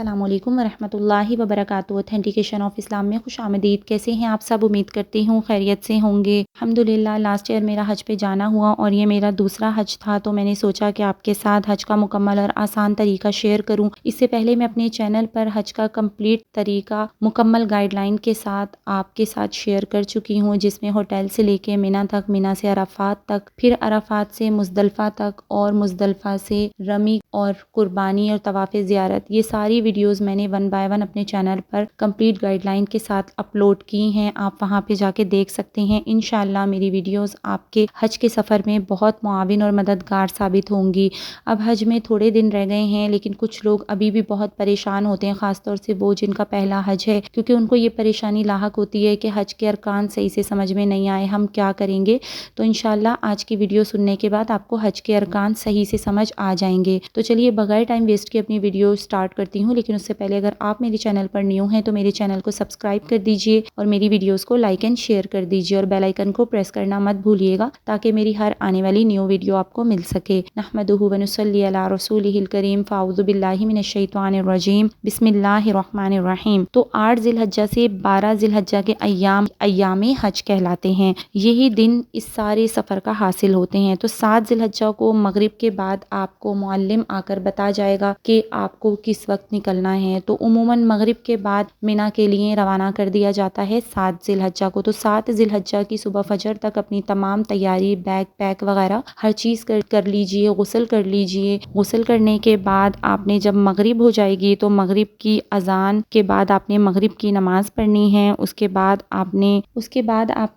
السلام علیکم ورحمۃ اللہ وبرکاتہ۔ اوتھینٹیکیشن آف اسلام میں خوش آمدید۔ کیسے ہیں آپ سب؟ امید کرتی ہوں خیریت سے ہوں گے۔ الحمدللہ لاسٹ ایئر میرا حج پہ جانا ہوا اور یہ میرا دوسرا حج تھا، تو میں نے سوچا کہ آپ کے ساتھ حج کا مکمل اور آسان طریقہ شیئر کروں۔ اس سے پہلے میں اپنے چینل پر حج کا کمپلیٹ طریقہ مکمل گائیڈ لائن کے ساتھ آپ کے ساتھ شیئر کر چکی ہوں، جس میں ہوٹل سے لے کے منی تک، منی سے عرفات تک، پھر عرفات سے مزدلفہ تک، اور مزدلفہ سے رمی اور قربانی اور طواف زیارت، یہ ساری ویڈیوز میں نے 1 بائی 1 اپنے چینل پر کمپلیٹ گائیڈ لائن کے ساتھ اپلوڈ کی ہیں۔ آپ وہاں پہ جا کے دیکھ سکتے ہیں۔ انشاءاللہ میری ویڈیوز آپ کے حج کے سفر میں بہت معاون اور مددگار ثابت ہوں گی۔ اب حج میں تھوڑے دن رہ گئے ہیں، لیکن کچھ لوگ ابھی بھی بہت پریشان ہوتے ہیں، خاص طور سے وہ جن کا پہلا حج ہے، کیونکہ ان کو یہ پریشانی لاحق ہوتی ہے کہ حج کے ارکان صحیح سے سمجھ میں نہیں آئے، ہم کیا کریں گے؟ تو انشاءاللہ آج کی ویڈیو سننے کے بعد آپ کو حج کے ارکان صحیح سے سمجھ آ جائیں گے۔ تو چلیے بغیر ٹائم ویسٹ کے اپنی ویڈیو سٹارٹ کرتی ہوں، لیکن اس سے پہلے اگر آپ میرے چینل پر نیو ہیں تو میرے چینل کو سبسکرائب کر دیجئے اور میری ویڈیوز کو لائک اینڈ شیئر کر دیجئے، اور بیل آئیکن کو پریس کرنا مت بھولیے گا تاکہ میری ہر آنے والی نیو ویڈیو آپ کو مل سکے۔ نحمدہ و نصلی علی رسولہ الکریم، فاعوذ باللہ من الشیطان الرجیم، بسم اللہ الرحمن الرحیم۔ تو 8 ذی الحجہ سے 12 ذی الحجہ کے ایام حج کہلاتے ہیں، یہی دن اس سارے سفر کا حاصل ہوتے ہیں۔ تو 7 ذی الحجہ کو مغرب کے بعد آپ کو معلم آ کر بتا جائے گا کہ آپ کو کس وقت نکلنا ہے۔ تو عموماً مغرب کے بعد منی کے لیے روانہ کر دیا جاتا ہے 7 ذی الحجہ کو۔ تو 7 ذی الحجہ کی صبح فجر تک اپنی تمام تیاری، بیگ پیک وغیرہ ہر چیز کر لیجئے، غسل کر لیجئے۔ غسل کرنے کے بعد آپ نے جب مغرب ہو جائے گی تو مغرب کی اذان کے بعد آپ نے مغرب کی نماز پڑھنی ہے۔ اس کے بعد آپ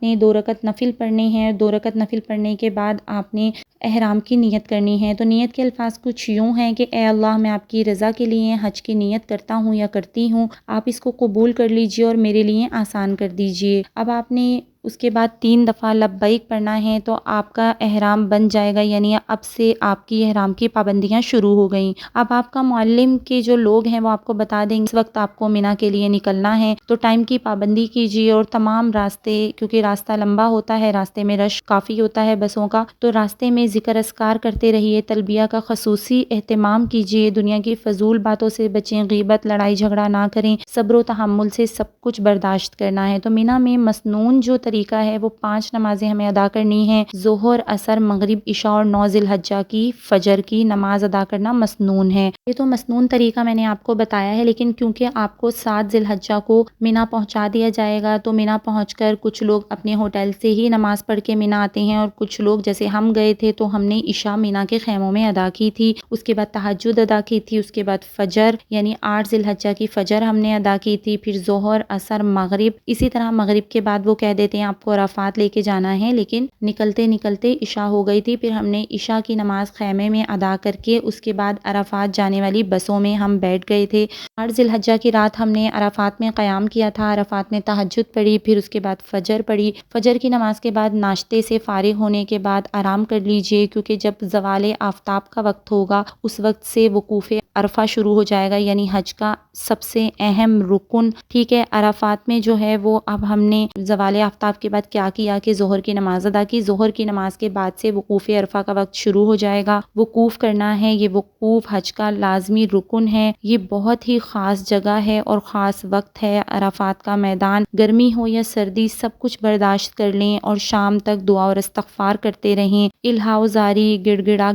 نے 2 رکعت نفل پڑھنے ہیں۔ 2 رکعت نفل پڑھنے کے بعد آپ نے احرام کی نیت کرنی ہے۔ تو نیت کے الفاظ کچھ یوں ہیں کہ اے اللہ، میں آپ کی رضا کے لیے حج کی نیت کرتا ہوں یا کرتی ہوں، آپ اس کو قبول کر لیجئے اور میرے لیے آسان کر دیجئے۔ اب آپ نے اس کے بعد 3 دفعہ لبیک پڑھنا ہے، تو آپ کا احرام بن جائے گا، یعنی اب سے آپ کی احرام کی پابندیاں شروع ہو گئیں۔ اب آپ کا معلم کے جو لوگ ہیں وہ آپ کو بتا دیں گے اس وقت آپ کو منی کے لیے نکلنا ہے، تو ٹائم کی پابندی کیجیے، اور تمام راستے، کیونکہ راستہ لمبا ہوتا ہے، راستے میں رش کافی ہوتا ہے بسوں کا، تو راستے میں ذکر اذکار کرتے رہیے، تلبیہ کا خصوصی اہتمام کیجیے، دنیا کی فضول باتوں سے بچیں، غیبت، لڑائی جھگڑا نہ کریں، صبر و تحمل سے سب کچھ برداشت کرنا ہے۔ تو منی میں مسنون جو طریقہ ہے وہ 5 نمازیں ہمیں ادا کرنی ہیں، ظہر، عصر، مغرب، عشاء اور 9 ذی الحجہ کی فجر کی نماز ادا کرنا مسنون ہے۔ یہ تو مسنون طریقہ میں نے آپ کو بتایا ہے، لیکن کیونکہ آپ کو 7 ذی الحجہ کو منی پہنچا دیا جائے گا، تو منی پہنچ کر کچھ لوگ اپنے ہوٹل سے ہی نماز پڑھ کے منی آتے ہیں، اور کچھ لوگ جیسے ہم گئے تھے تو ہم نے عشاء منی کے خیموں میں ادا کی تھی، اس کے بعد تہجد ادا کی تھی، اس کے بعد فجر یعنی 8 ذی الحجہ کی فجر ہم نے ادا کی تھی، پھر ظہر، عصر، مغرب، اسی طرح مغرب کے بعد وہ کہہ دیتے ہیں آپ کو عرفات لے کے جانا ہے، لیکن نکلتے نکلتے عشاء ہو گئی تھی، پھر ہم نے عشاء کی نماز خیمے میں ادا کر کے اس کے بعد عرفات جانے والی بسوں میں ہم بیٹھ گئے تھے۔ 8 ذی الحجہ کی رات ہم نے عرفات میں قیام کیا تھا، عرفات میں تہجد پڑھی، پھر اس کے بعد فجر پڑھی۔ فجر کی نماز کے بعد ناشتے سے فارغ ہونے کے بعد آرام کر لیجئے، کیونکہ جب زوال آفتاب کا وقت ہوگا اس وقت سے وقوف عرفہ شروع ہو جائے گا، یعنی حج کا سب سے اہم رکن، ٹھیک ہے۔ عرفات میں جو ہے وہ اب ہم نے زوال آفتاب کے بعد کیا کیا کہ ظہر کی نماز ادا کی، ظہر کی نماز کے بعد سے وقوف عرفہ کا وقت شروع ہو جائے گا، وقوف کرنا ہے، یہ وقوف حج کا لازمی رکن ہے، یہ بہت ہی خاص جگہ ہے اور خاص وقت ہے۔ عرفات کا میدان گرمی ہو یا سردی سب کچھ برداشت کر لیں اور شام تک دعا اور استغفار کرتے رہیں، الہا و زاری گڑ گڑا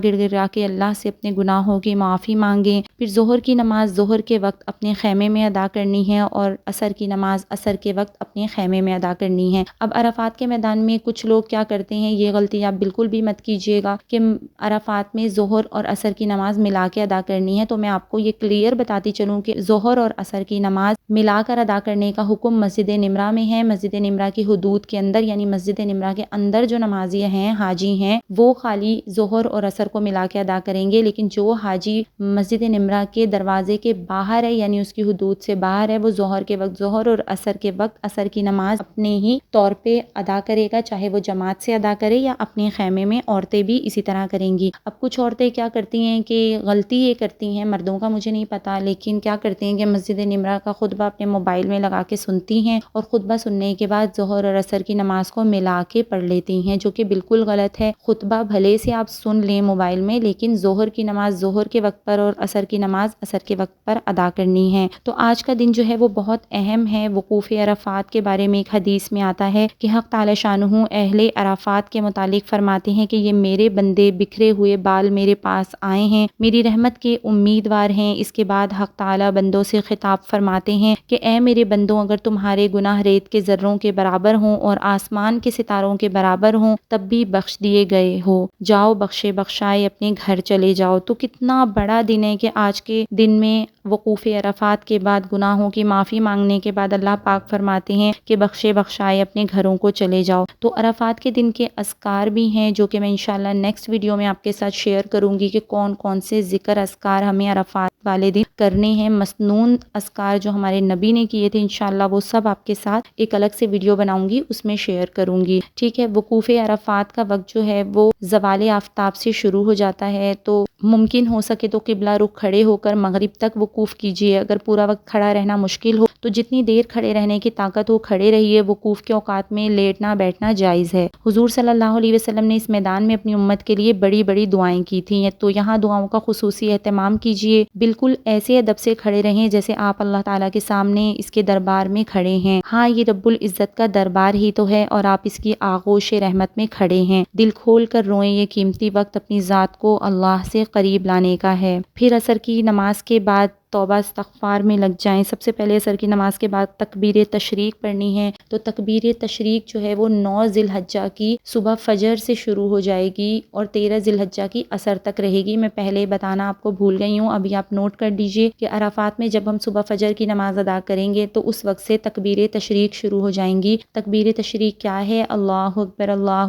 کے اللہ سے اپنے گناہوں کی معافی مانگیں۔ پھر ظہر کی نماز ظہر کے وقت اپنے خیمے میں ادا کرنی ہے، اور عصر کی نماز عصر کے وقت اپنے خیمے میں ادا کرنی ہے۔ اب عرفات کے میدان میں کچھ لوگ کیا کرتے ہیں، یہ غلطی آپ بالکل بھی مت کیجیے گا کہ عرفات میں ظہر اور عصر کی نماز ملا کے ادا کرنی ہے۔ تو میں آپ کو یہ کلیئر بتاتی چلوں کہ ظہر اور عصر کی نماز ملا کر ادا کرنے کا حکم مسجد نمرہ میں ہے۔ مسجد نمرہ کی حدود کے اندر، یعنی مسجد نمرہ کے اندر جو نمازی ہیں، حاجی ہیں، وہ خالی ظہر اور عصر کو ملا کے ادا کریں گے، لیکن جو حاجی مسجد نمرہ کے دروازے کے باہر ہے، یعنی اس کی حدود سے باہر ہے، وہ ظہر کے وقت ظہر اور عصر کے وقت عصر کی نماز اپنے ہی طور طور پہ ادا کرے گا، چاہے وہ جماعت سے ادا کرے یا اپنے خیمے میں عورتیں بھی اسی طرح کریں گی۔ اب کچھ عورتیں کیا کرتی ہیں کہ غلطی یہ کرتی ہیں، مردوں کا مجھے نہیں پتا، لیکن کیا کرتی ہیں کہ مسجد نمرہ کا خطبہ اپنے موبائل میں لگا کے سنتی ہیں اور خطبہ سننے کے بعد ظہر اور عصر کی نماز کو ملا کے پڑھ لیتی ہیں، جو کہ بالکل غلط ہے۔ خطبہ بھلے سے آپ سن لیں موبائل میں، لیکن ظہر کی نماز ظہر کے وقت پر اور عصر کی نماز عصر کے وقت پر ادا کرنی ہے۔ تو آج کا دن جو ہے وہ بہت اہم ہے۔ وقوف عرفات کے بارے میں ایک حدیث میں آتا ہے کہ حق تعالی شانہ اہل عرفات کے متعلق فرماتے ہیں کہ یہ میرے بندے بکھرے ہوئے بال میرے پاس آئے ہیں، میری رحمت کے امیدوار ہیں۔ اس کے بعد حق تعالی بندوں سے خطاب فرماتے ہیں کہ اے میرے بندوں، اگر تمہارے گناہ ریت کے ذروں کے برابر ہوں اور آسمان کے ستاروں کے برابر ہوں تب بھی بخش دیے گئے ہو، جاؤ بخشے بخشائے اپنے گھر چلے جاؤ۔ تو کتنا بڑا دن ہے کہ آج کے دن میں وقوف عرفات کے بعد گناہوں کی معافی مانگنے کے بعد اللہ پاک فرماتے ہیں کہ بخشے بخشائے اپنے گھروں کو چلے جاؤ۔ تو عرفات کے دن کے اذکار بھی ہیں جو کہ میں انشاءاللہ نیکسٹ ویڈیو میں آپ کے ساتھ شیئر کروں گی کہ کون کون سے ذکر اذکار ہمیں عرفات والے دن کرنے ہیں۔ مسنون اذکار جو ہمارے نبی نے کیے تھے انشاءاللہ وہ سب آپ کے ساتھ ایک الگ سے ویڈیو بناؤں گی، اس میں شیئر کروں گی، ٹھیک ہے۔ وقوف عرفات کا وقت جو ہے وہ زوال آفتاب سے شروع ہو جاتا ہے، تو ممکن ہو سکے تو قبلہ رخ کھڑے ہو کر مغرب تک وقوف کیجیے۔ اگر پورا وقت کھڑا رہنا مشکل ہو تو جتنی دیر کھڑے رہنے کی طاقت ہو کھڑے رہیے۔ وقوف کے اوقات میں لیٹنا بیٹھنا جائز ہے۔ حضور صلی اللہ علیہ وسلم نے اس میدان میں اپنی امت کے لیے بڑی بڑی دعائیں کی تھیں، تو یہاں دعاؤں کا خصوصی اہتمام کیجیے۔ بالکل ایسے ادب سے کھڑے رہیں جیسے آپ اللہ تعالیٰ کے سامنے اس کے دربار میں کھڑے ہیں۔ ہاں، یہ رب العزت کا دربار ہی تو ہے اور آپ اس کی آغوش رحمت میں کھڑے ہیں۔ دل کھول کر روئیں، یہ قیمتی وقت اپنی ذات کو اللہ سے قریب لانے کا ہے۔ پھر عصر کی نماز کے بعد توبہ استغفار میں لگ جائیں۔ سب سے پہلے عصر کی نماز کے بعد تکبیر تشریق پڑھنی ہے، تو تکبیر تشریق جو ہے وہ 9 ذی الحجہ کی صبح فجر سے شروع ہو جائے گی اور 13 ذی الحجہ کی عصر تک رہے گی۔ میں پہلے بتانا آپ کو بھول گئی ہوں، ابھی آپ نوٹ کر دیجئے کہ عرفات میں جب ہم صبح فجر کی نماز ادا کریں گے تو اس وقت سے تکبیر تشریق شروع ہو جائیں گی۔ تکبیر تشریق کیا ہے؟ اللہ اکبر لا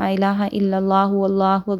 الہ الا اللہ، اللہ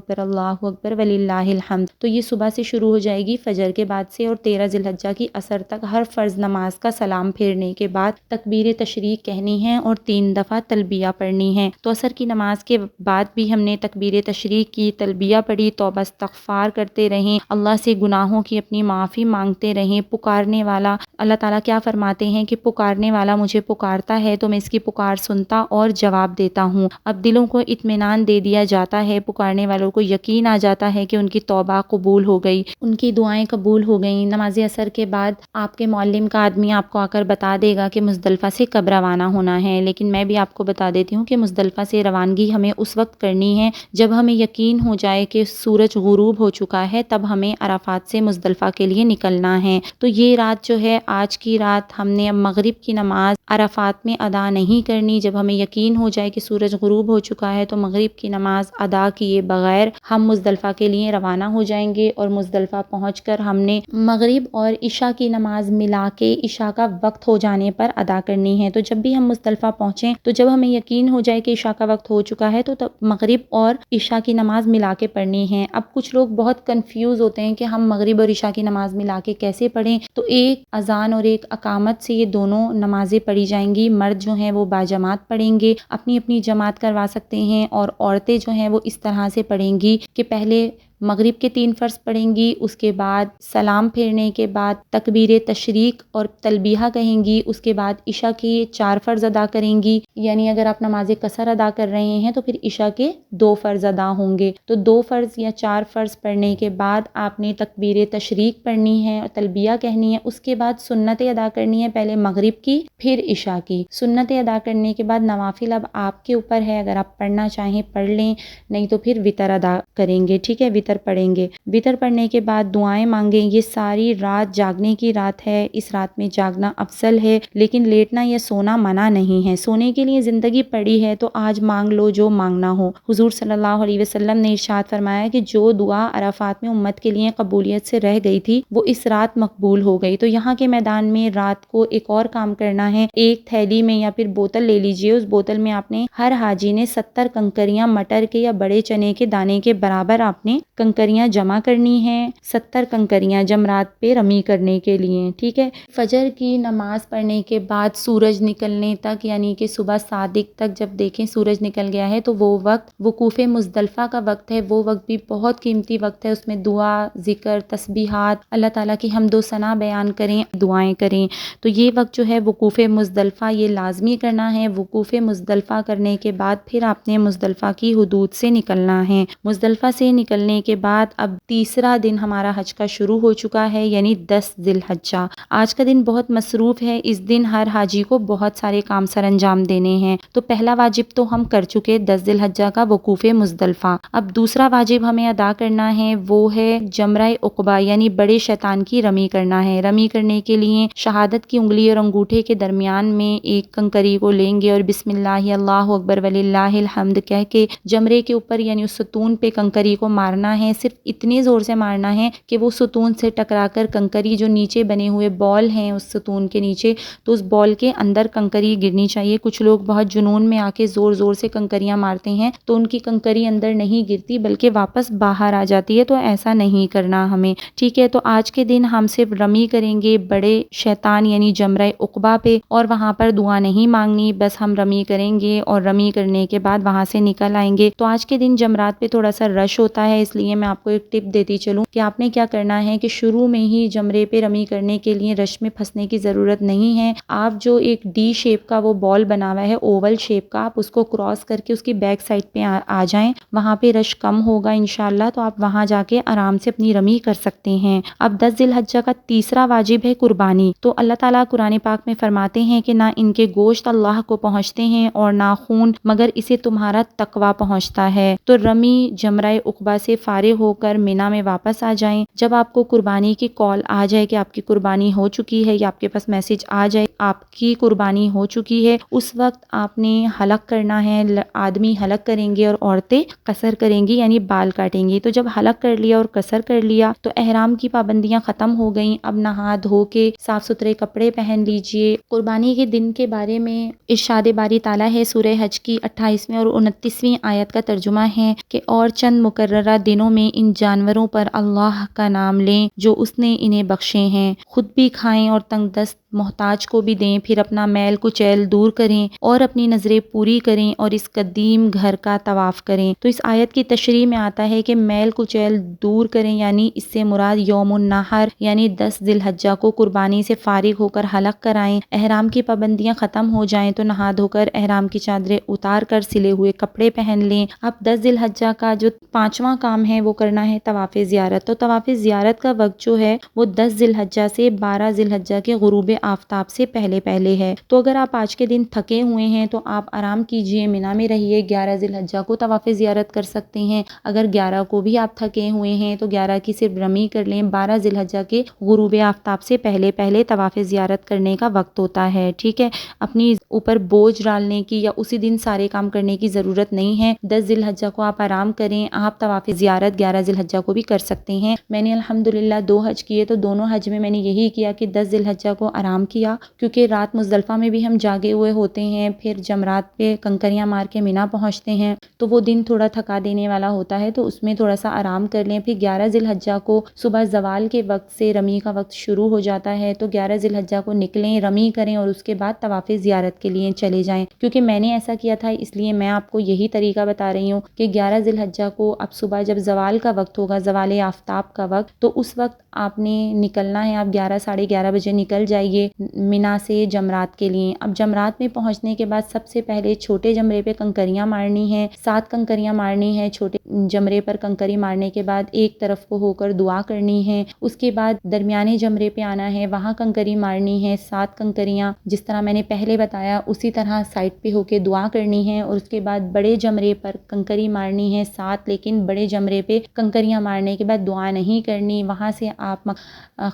اکبر وللہ الحمد۔ تو یہ صبح سے شروع ہو جائے گی فجر کے بعد سے، اور 13 ذی الحجہ کی عصر تک ہر فرض نماز کا سلام پھیرنے کے بعد تکبیر تشریق کہنی ہے اور 3 دفعہ تلبیہ پڑھنی ہے۔ تو عصر کی نماز کے بعد بھی ہم نے تکبیر تشریق کی، تلبیہ پڑھی، توبہ استغفار کرتے رہیں، اللہ سے گناہوں کی اپنی معافی مانگتے رہیں۔ پکارنے والا، اللہ تعالیٰ کیا فرماتے ہیں کہ پکارنے والا مجھے پکارتا ہے تو میں اس کی پکار سنتا اور جواب دیتا ہوں۔ اب دلوں کو اطمینان دے دیا جاتا ہے، پکارنے والوں کو یقین آ جاتا ہے کہ ان کی توبہ قبول ہو گئی، ان کی دعائیں قبول ہو گئیں۔ نماز عصر کے بعد آپ کے معلم کا آدمی آپ کو آ کر بتا دے گا کہ مزدلفہ سے کب روانہ ہونا ہے، لیکن میں بھی آپ کو بتا دیتی ہوں کہ مزدلفہ سے روانگی ہمیں اس وقت کرنی ہے جب ہمیں یقین ہو جائے کہ سورج غروب ہو چکا ہے، تب ہمیں عرفات سے مزدلفہ کے لیے نکلنا ہے۔ تو یہ رات جو ہے، آج کی رات ہم نے اب مغرب کی نماز عرفات میں ادا نہیں کرنی۔ جب ہمیں یقین ہو جائے کہ سورج غروب ہو چکا ہے تو مغرب کی نماز ادا کیے بغیر ہم مزدلفہ کے لیے روانہ ہو جائیں گے، اور مزدلفہ پہنچ کر ہم نے مغرب اور عشاء کی نماز ملا کے عشاء کا وقت ہو جانے پر ادا کرنی ہے۔ تو جب بھی ہم مزدلفہ پہنچیں تو جب ہمیں یقین ہو جائے کہ عشاء کا وقت ہو چکا ہے تو تب مغرب اور عشاء کی نماز ملا کے پڑھنی ہے۔ اب کچھ لوگ بہت کنفیوز ہوتے ہیں کہ ہم مغرب اور عشاء کی نماز ملا کے کیسے پڑھیں، تو ایک اذان اور ایک اقامت سے یہ دونوں نمازیں پڑھی جائیں گی۔ مرد جو ہیں وہ باجماعت پڑھیں گے، اپنی اپنی جماعت کروا سکتے ہیں، اور عورتیں جو ہیں وہ اس طرح سے پڑھیں گی کہ پہلے مغرب کے 3 فرض پڑھیں گی، اس کے بعد سلام پھیرنے کے بعد تکبیر تشریق اور تلبیہ کہیں گی، اس کے بعد عشاء کے 4 فرض ادا کریں گی۔ یعنی اگر آپ نماز قصر ادا کر رہے ہیں تو پھر عشاء کے 2 فرض ادا ہوں گے۔ تو 2 فرض یا 4 فرض پڑھنے کے بعد آپ نے تکبیر تشریق پڑھنی ہے اور تلبیہ کہنی ہے۔ اس کے بعد سنتیں ادا کرنی ہے، پہلے مغرب کی پھر عشاء کی۔ سنتیں ادا کرنے کے بعد نوافل اب آپ کے اوپر ہے، اگر آپ پڑھنا چاہیں پڑھ لیں، نہیں تو پھر وتر ادا کریں گے، ٹھیک ہے، وتر پڑھیں گے۔ وتر پڑھنے کے بعد دعائیں مانگیں۔ یہ ساری رات جاگنے کی رات ہے، اس رات میں جاگنا افضل ہے، لیکن لیٹنا یا سونا منع نہیں ہے۔ سونے کے لیے زندگی پڑی ہے تو آج مانگ لو جو مانگنا ہو۔ حضور صلی اللہ علیہ وسلم نے ارشاد فرمایا کہ جو دعا عرفات میں امت کے لیے قبولیت سے رہ گئی تھی وہ اس رات مقبول ہو گئی۔ تو یہاں کے میدان میں رات کو ایک اور کام کرنا ہے، ایک تھیلی میں یا پھر بوتل لے لیجئے، اس بوتل میں آپ نے، ہر حاجی نے 70 کنکریاں مٹر کے یا بڑے چنے کے دانے کے برابر آپ نے کنکریاں جمع کرنی ہیں، 70 کنکریاں جمرات پہ رمی کرنے کے لیے، ٹھیک ہے۔ فجر کی نماز پڑھنے کے بعد سورج نکلنے تک، یعنی کہ صبح صادق تک جب دیکھیں سورج نکل گیا ہے تو وہ وقت وقوف مزدلفہ کا وقت ہے، وہ وقت بھی بہت قیمتی وقت ہے، اس میں دعا، ذکر، تسبیحات، اللہ تعالیٰ کی حمد و ثنا بیان کریں، دعائیں کریں۔ تو یہ وقت جو ہے وقوف مزدلفہ یہ لازمی کرنا ہے۔ وقوف مزدلفہ کرنے کے بعد پھر آپ نے مزدلفہ کی حدود سے نکلنا ہے۔ مزدلفہ سے نکلنے کے بعد اب تیسرا دن ہمارا حج کا شروع ہو چکا ہے، یعنی 10 ذی الحجہ۔ آج کا دن بہت مصروف ہے، اس دن ہر حاجی کو بہت سارے کام سر انجام دینے ہیں۔ تو پہلا واجب تو ہم کر چکے 10 ذی الحجہ کا وقوف مزدلفہ۔ اب دوسرا واجب ہمیں ادا کرنا ہے، وہ ہے جمرہ عقبہ یعنی بڑے شیطان کی رمی کرنا ہے۔ رمی کرنے کے لیے شہادت کی انگلی اور انگوٹھے کے درمیان میں ایک کنکری کو لیں گے اور بسم اللہ اللہ اکبر وللہ الحمد کہہ کے جمرے کے اوپر یعنی اس ستون پہ کنکری کو مارنا ہے۔ صرف اتنی زور سے مارنا ہے کہ وہ ستون سے ٹکرا کر کنکری جو نیچے بنے ہوئے بال ہیں اس ستون کے نیچے، تو اس بال کے اندر کنکری گرنی چاہیے۔ کچھ لوگ بہت جنون میں آ کے زور زور سے کنکریاں مارتے ہیں تو ان کی کنکری اندر نہیں گرتی بلکہ واپس باہر آ جاتی ہے، تو ایسا نہیں کرنا ہمیں، ٹھیک ہے۔ تو آج کے دن ہم صرف رمی کریں گے بڑے شیطان یعنی جمرہ عقبہ پہ، اور وہاں پر دعا نہیں مانگنی، بس ہم رمی کریں گے اور رمی کرنے کے بعد وہاں سے نکل آئیں گے۔ تو آج کے دن جمرات پہ تھوڑا سا رش ہوتا ہے، اس لیے میں آپ کو ایک ٹپ دیتی چلوں کہ آپ نے کیا کرنا ہے کہ شروع میں ہی جمرے پہ رمی کرنے کے لیے رش میں پھنسنے کی ضرورت نہیں ہے۔ آپ جو ایک ڈی شیپ کا وہ بال بنا ہوا ہے اوول شیپ کا، آپ اس کو کراس کر کے اس کی بیک سائڈ پہ آ جائیں، وہاں پہ رش کم ہوگا انشاءاللہ، تو آپ وہاں جا کے آرام سے اپنی رمی کر سکتے ہیں۔ اب 10 ذی الحجہ کا تیسرا واجب ہے قربانی۔ تو اللہ تعالیٰ قرآن پاک میں فرماتے ہیں کہ نہ ان کے گوشت اللہ کو پہنچتے ہیں اور نہ خون، مگر اسے تمہارا تقویٰ پہنچتا ہے۔ تو رمی جمرہ عقبہ سے فارغ ہو کر مینا میں واپس آ جائیں۔ جب آپ کو قربانی کی کال آ جائے کہ آپ کی قربانی ہو چکی ہے، یا آپ کے پاس میسج آ جائے آپ کی قربانی ہو چکی ہے، اس وقت آپ نے حلق کرنا ہے۔ آدمی حلق کریں گے اور عورتیں قصر کریں گی یعنی بال کاٹیں گی۔ تو جب حلق کر لیا اور قصر کر لیا تو احرام کی پابندیاں ختم ہو گئیں۔ اب نہا دھو کے صاف ستھرے کپڑے پہن لیجئے۔ قربانی کے دن کے بارے میں ارشاد باری تعالیٰ ہے، سورہ حج کی 28ویں اور 29ویں آیت کا ترجمہ ہے کہ اور چند مقررہ دنوں میں ان جانوروں پر اللہ کا نام لیں جو اس نے انہیں بخشے ہیں، خود بھی کھائیں اور تنگ دست محتاج کو بھی دیں، پھر اپنا میل کچیل دور کریں اور اپنی نظریں پوری کریں اور اس قدیم گھر کا طواف کریں۔ تو اس آیت کی تشریح میں آتا ہے کہ میل کچیل دور کریں یعنی اس سے مراد یوم النحر یعنی 10 ذی الحجہ کو قربانی سے فارغ ہو کر حلق کرائیں۔ احرام کی پابندیاں ختم ہو جائیں تو نہا دھو کر احرام کی چادریں اتار کر سلے ہوئے کپڑے پہن لیں۔ اب 10 ذی الحجہ کا جو 5واں کام ہے وہ کرنا ہے طواف زیارت۔ تو طواف زیارت کا وقت جو ہے وہ 10 ذی الحجہ سے 12 ذی الحجہ کے غروب آفتاب سے پہلے پہلے ہے۔ تو اگر آپ آج کے دن تھکے ہوئے ہیں تو آپ آرام کیجئے، مینا میں رہیے، 11 ذی الحجہ کو طواف زیارت کر سکتے ہیں۔ اگر 11 کو بھی آپ تھکے ہوئے ہیں تو 11 کی صرف رمی کر لیں، 12 ذی الحجہ کے غروب آفتاب سے پہلے پہلے طواف زیارت کرنے کا وقت ہوتا ہے، ٹھیک ہے۔ اپنی اوپر بوجھ ڈالنے کی یا اسی دن سارے کام کرنے کی ضرورت نہیں ہے۔ 10 ذی الحجہ کو آپ آرام کریں، آپ طواف زیارت 11 ذی الحجہ کو بھی کر سکتے ہیں۔ میں نے الحمدللہ 2 حج کیے تو دونوں حج میں نے یہی کیا کہ 10 ذی الحجہ کو آرام کیا، کیونکہ رات مزدلفہ میں بھی ہم جاگے ہوئے ہوتے ہیں، پھر جمرات پہ کنکریاں مار کے مینا پہنچتے ہیں تو وہ دن تھوڑا تھکا دینے والا ہوتا ہے، تو اس میں تھوڑا سا آرام کر لیں۔ پھر 11 ذی الحجہ کو صبح زوال کے وقت سے رمی کا وقت شروع ہو جاتا ہے، تو 11 ذی الحجہ کو نکلیں، رمی کریں اور اس کے بعد طواف زیارت کے لیے چلے جائیں۔ کیونکہ میں نے ایسا کیا تھا اس لیے میں آپ کو یہی طریقہ بتا رہی ہوں کہ 11 ذی الحجہ کو اب صبح جب زوال کا وقت ہوگا، زوال آفتاب کا وقت، تو اس وقت آپ نے نکلنا ہے۔ آپ 11 ساڑھے 11 بجے نکل جائیے مینا سے جمرات کے لیے۔ اب جمرات میں پہنچنے کے بعد سب سے پہلے چھوٹے جمرے پہ کنکریاں مارنی ہیں، 7 کنکریاں مارنی ہیں۔ چھوٹے جمرے پر کنکری مارنے کے بعد ایک طرف کو ہو کر دعا کرنی ہے، اس کے بعد درمیانے جمرے پہ آنا ہے، وہاں کنکری مارنی ہے 7 کنکریاں، جس طرح میں نے پہلے بتایا اسی طرح سائڈ پہ ہو کے دعا کرنی ہے، اور اس کے بعد بڑے جمرے پر کنکری مارنی ہے 7، لیکن بڑے جمرے پہ کنکریاں مارنے کے بعد دعا نہیں کرنی۔ وہاں سے آپ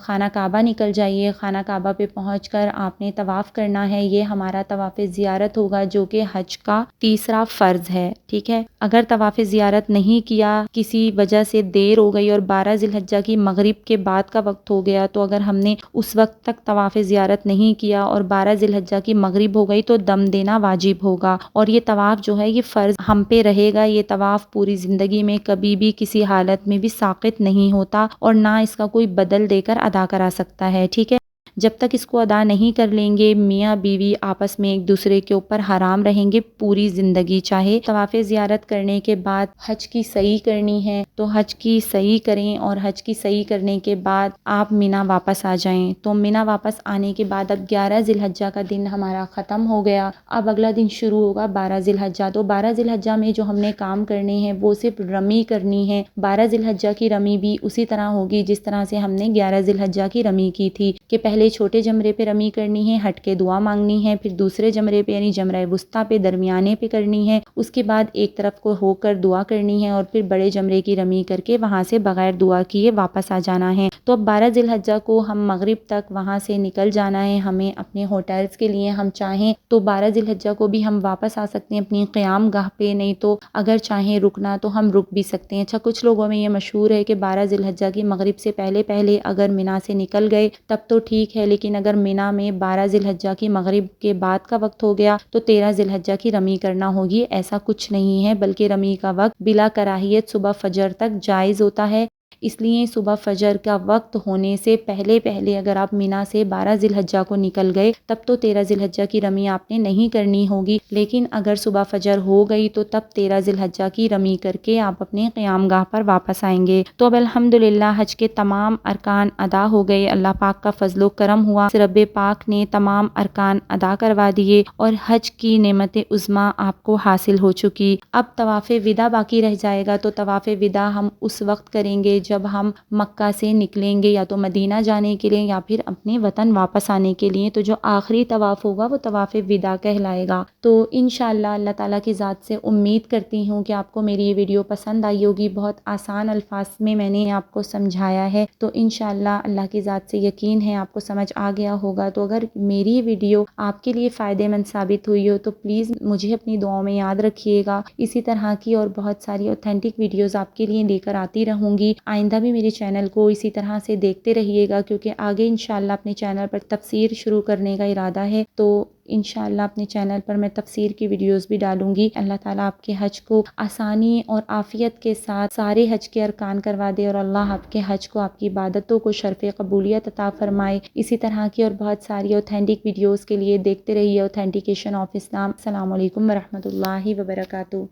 خانہ کعبہ نکل جائیے، خانہ کعبہ پہ پہنچ کر آپ نے طواف کرنا ہے۔ یہ ہمارا طواف زیارت ہوگا جو کہ حج کا تیسرا فرض ہے، ٹھیک ہے۔ اگر طواف زیارت نہیں کیا، کسی وجہ سے دیر ہو گئی اور 12 ذی الحجہ کی مغرب کے بعد کا وقت ہو گیا، تو اگر ہم نے اس وقت تک طواف زیارت نہیں کیا اور 12 ذی الحجہ کی مغرب ہو ہو گئی تو دم دینا واجب ہوگا، اور یہ طواف جو ہے یہ فرض ہم پہ رہے گا۔ یہ طواف پوری زندگی میں کبھی بھی کسی حالت میں بھی ساقط نہیں ہوتا اور نہ اس کا کوئی بدل دے کر ادا کرا سکتا ہے، ٹھیک ہے۔ جب تک اس کو ادا نہیں کر لیں گے میاں بیوی آپس میں ایک دوسرے کے اوپر حرام رہیں گے پوری زندگی۔ چاہے طواف زیارت کرنے کے بعد حج کی صحیح کرنی ہے تو حج کی صحیح کریں، اور حج کی صحیح کرنے کے بعد آپ مینا واپس آ جائیں۔ تو مینا واپس آنے کے بعد اب 11 ذی الحجہ کا دن ہمارا ختم ہو گیا، اب اگلا دن شروع ہوگا 12 ذی الحجہ۔ تو 12 ذی الحجہ میں جو ہم نے کام کرنے ہیں وہ صرف رمی کرنی ہے۔ 12 ذی الحجہ کی رمی بھی اسی طرح ہوگی جس طرح سے ہم نے 11 ذی الحجہ کی رمی کی تھی، کہ پہلے چھوٹے جمرے پہ رمی کرنی ہے، ہٹ کے دعا مانگنی ہے، پھر دوسرے جمرے پہ یعنی جمرہ وسطیٰ پہ درمیانے پہ کرنی ہے، اس کے بعد ایک طرف کو ہو کر دعا کرنی ہے، اور پھر بڑے جمرے کی رمی کر کے وہاں سے بغیر دعا کیے واپس آ جانا ہے۔ تو اب 12 ذی الحجہ کو ہم مغرب تک وہاں سے نکل جانا ہے، ہمیں اپنے ہوٹلز کے لیے ہم چاہیں تو 12 ذی الحجہ کو بھی ہم واپس آ سکتے ہیں اپنی قیام گاہ پہ، نہیں تو اگر چاہیں رکنا تو ہم رک بھی سکتے ہیں۔ اچھا، کچھ لوگوں میں یہ مشہور ہے کہ 12 ذی الحجہ کی مغرب سے پہلے پہلے اگر مینا سے نکل گئے تب تو ٹھیک ہے، لیکن اگر مینا میں 12 ذی الحجہ کی مغرب کے بعد کا وقت ہو گیا تو 13 ذی الحجہ کی رمی کرنا ہوگی۔ ایسا کچھ نہیں ہے، بلکہ رمی کا وقت بلا کراہیت صبح فجر تک جائز ہوتا ہے۔ اس لیے صبح فجر کا وقت ہونے سے پہلے پہلے اگر آپ مینا سے 12 ذی الحجہ کو نکل گئے تب تو 13 ذی الحجہ کی رمی آپ نے نہیں کرنی ہوگی، لیکن اگر صبح فجر ہو گئی تو تب 13 ذی الحجہ کی رمی کر کے آپ اپنے قیام گاہ پر واپس آئیں گے۔ تو اب الحمدللہ حج کے تمام ارکان ادا ہو گئے، اللہ پاک کا فضل و کرم ہوا، رب پاک نے تمام ارکان ادا کروا دیے اور حج کی نعمت عظمیٰ آپ کو حاصل ہو چکی۔ اب طواف وداع باقی رہ جائے گا، تو طواف وداع ہم اس وقت کریں گے جب ہم مکہ سے نکلیں گے، یا تو مدینہ جانے کے لیے یا پھر اپنے وطن واپس آنے کے لیے۔ تو جو آخری طواف ہوگا وہ طواف وداع کہلائے گا۔ تو انشاءاللہ اللہ تعالیٰ کی ذات سے امید کرتی ہوں کہ آپ کو میری یہ ویڈیو پسند آئی ہوگی۔ بہت آسان الفاظ میں میں نے آپ کو سمجھایا ہے، تو انشاءاللہ اللہ کی ذات سے یقین ہے آپ کو سمجھ آ گیا ہوگا۔ تو اگر میری ویڈیو آپ کے لیے فائدے مند ثابت ہوئی ہو تو پلیز مجھے اپنی دعاؤں میں یاد رکھیے گا۔ اسی طرح کی اور بہت ساری اوتھینٹک ویڈیوز آپ کے لیے لے کر آتی رہوں گی۔ آئندہ بھی میرے چینل کو اسی طرح سے دیکھتے رہیے گا، کیونکہ آگے انشاءاللہ اپنے چینل پر تفسیر شروع کرنے کا ارادہ ہے، تو انشاءاللہ اپنے چینل پر میں تفسیر کی ویڈیوز بھی ڈالوں گی۔ اللہ تعالیٰ آپ کے حج کو آسانی اور عافیت کے ساتھ سارے حج کے ارکان کروا دے، اور اللہ آپ کے حج کو، آپ کی عبادتوں کو شرف قبولیت عطا فرمائے۔ اسی طرح کی اور بہت ساری اوتھینٹک ویڈیوز کے لیے دیکھتے رہیے اوتھینٹیکیشن آف اسلام۔ السلام علیکم ورحمۃ اللہ وبرکاتہ۔